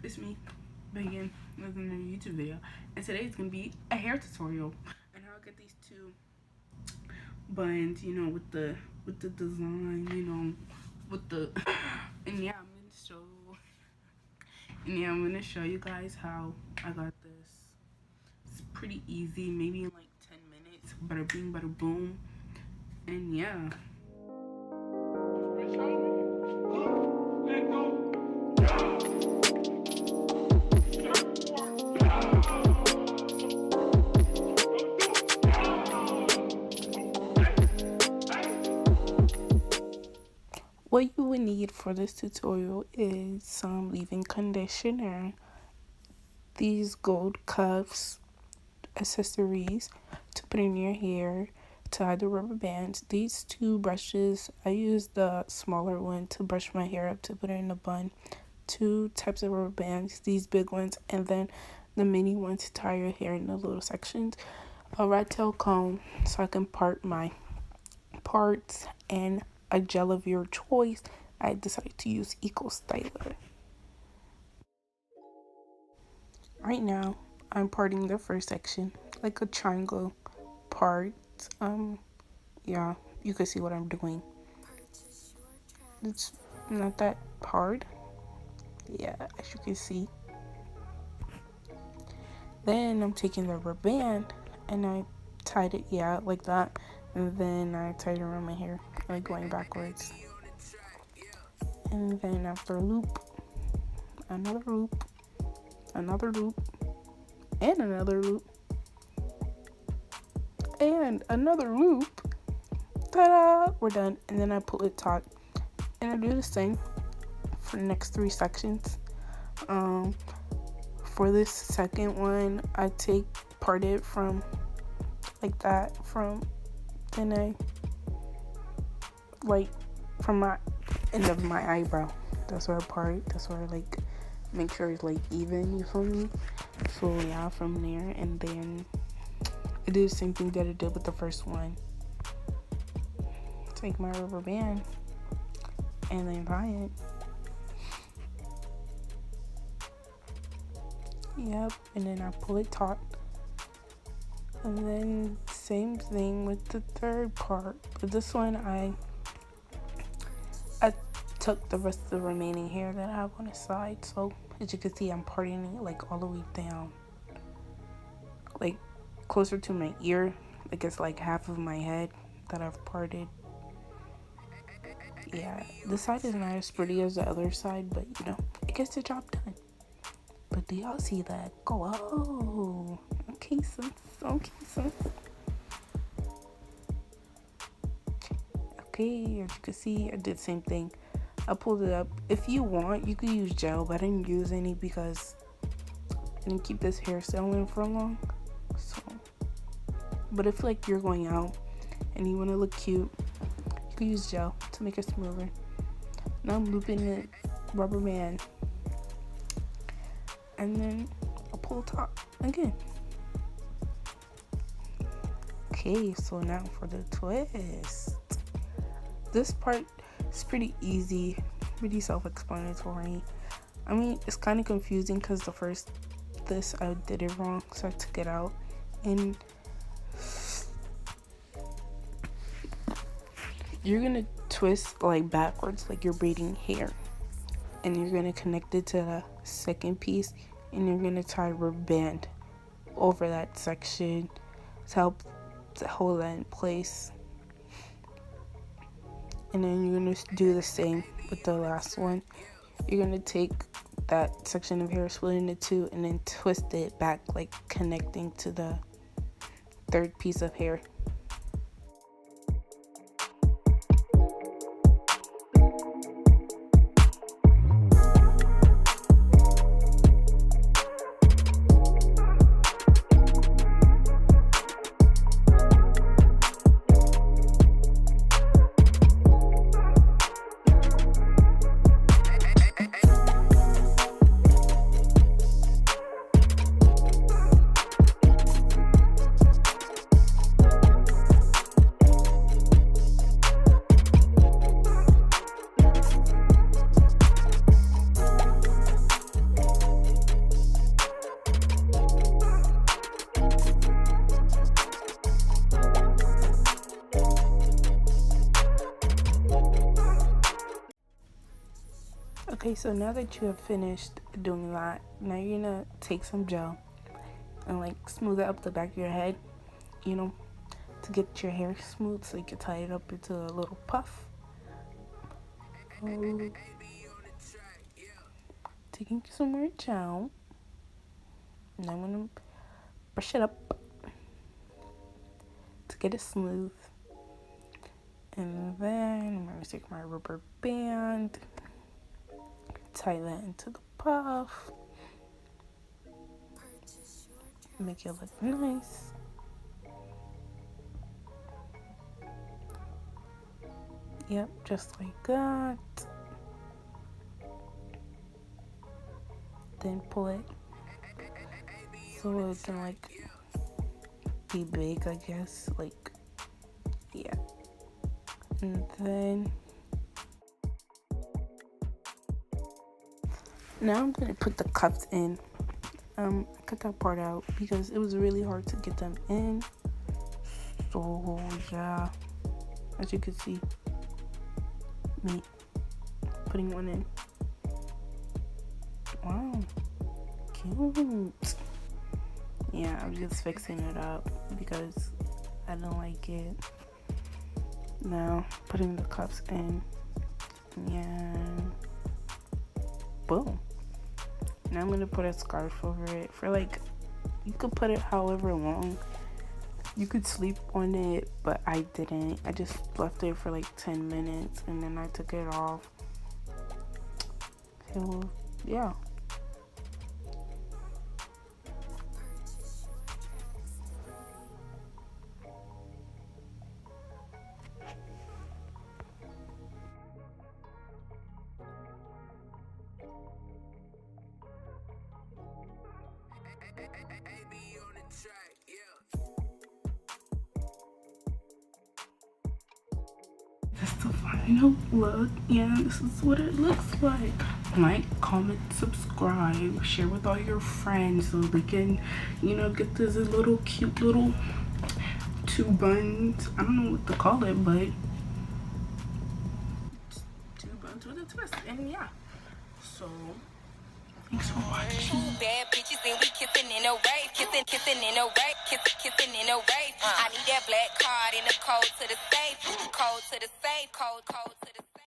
It's me, Megan, with another YouTube video, and today is gonna be a hair tutorial and how I get these two buns, with the design, with the and yeah, I'm gonna show you guys how I got this. It's pretty easy, maybe in like 10 minutes. Bada bing, bada boom, and yeah. What you would need for this tutorial is some leave-in conditioner, these gold cuffs, accessories to put in your hair, to hide the rubber bands, these two brushes. I use the smaller one to brush my hair up to put it in a bun, 2 types of rubber bands, these big ones, and then the mini ones to tie your hair in the little sections, a rat tail comb so I can part my parts, and a gel of your choice. I decided to use Eco Styler. Right now, I'm parting the first section, like a triangle part. Yeah, you can see what I'm doing. It's not that hard. Yeah, as you can see. Then I'm taking the rubber band and I tied it, yeah, like that. And then I tied it around my hair, like going backwards. And then after a loop, another loop, another loop, and another loop, and another loop. Ta-da! We're done. And then I pull it taut. And I do the same for the next 3 sections. For this second one, I part it from like that, then I from my end of my eyebrow. That's where I part. That's where I like make sure it's like even, you feel me? So yeah, from there, and then I do the same thing that I did with the first one. Take my rubber band and then tie it. Yep, and then I pull it taut. And then same thing with the third part. But this one I took the rest of the remaining hair that I have on the side. So as you can see, I'm parting it like all the way down, like closer to my ear. Like it's like half of my head that I've parted. Yeah, this side is not as pretty as the other side, but it gets the job done. But do y'all see that? Go, oh, okay, sis. Okay, as you can see, I did the same thing. I pulled it up. If you want, you could use gel, but I didn't use any because I didn't keep this hairstyle in for long. So, but if like you're going out and you want to look cute, you can use gel to make it smoother. Now I'm looping it rubber band, and then I'll pull top again. Okay, so now for the twist. This part is pretty easy, pretty self-explanatory. I mean, it's kind of confusing because I did it wrong, so I took it out. And you're gonna twist like backwards, like you're braiding hair, and you're gonna connect it to the second piece, and you're gonna tie a rubber band over that section to help to hold that in place. And then you're gonna do the same with the last one. You're gonna take that section of hair, split it into 2, and then twist it back, like connecting to the third piece of hair. Okay, so now that you have finished doing that, now you're gonna take some gel and like smooth it up the back of your head, you know, to get your hair smooth so you can tie it up into a little puff. Taking some more gel, and I'm gonna brush it up to get it smooth. And then I'm gonna take my rubber band, tie that into the puff, make it look nice. Yep, just like that. Then pull it so it can like be big, I guess. Like, yeah. And then now I'm gonna put the cuffs in. I cut that part out because it was really hard to get them in. So yeah, as you can see, me putting one in. Wow, cute. Yeah, I'm just fixing it up because I don't like it. Now putting the cuffs in. Yeah. Boom. Now I'm gonna put a scarf over it for like, you could put it however long. You could sleep on it, but I didn't. I just left it for like 10 minutes and then I took it off. So yeah. That's the final look. Yeah, this is what it looks like. Like, comment, subscribe, share with all your friends so they can, you know, get this little cute little 2 buns. I don't know what to call it, but 2 buns with a twist. And yeah, so thanks for watching. Bad bitches and we kissing in a wave, kissing in a wave, kissing in a wave. I need that black card in the code to the safe, code to the safe, code.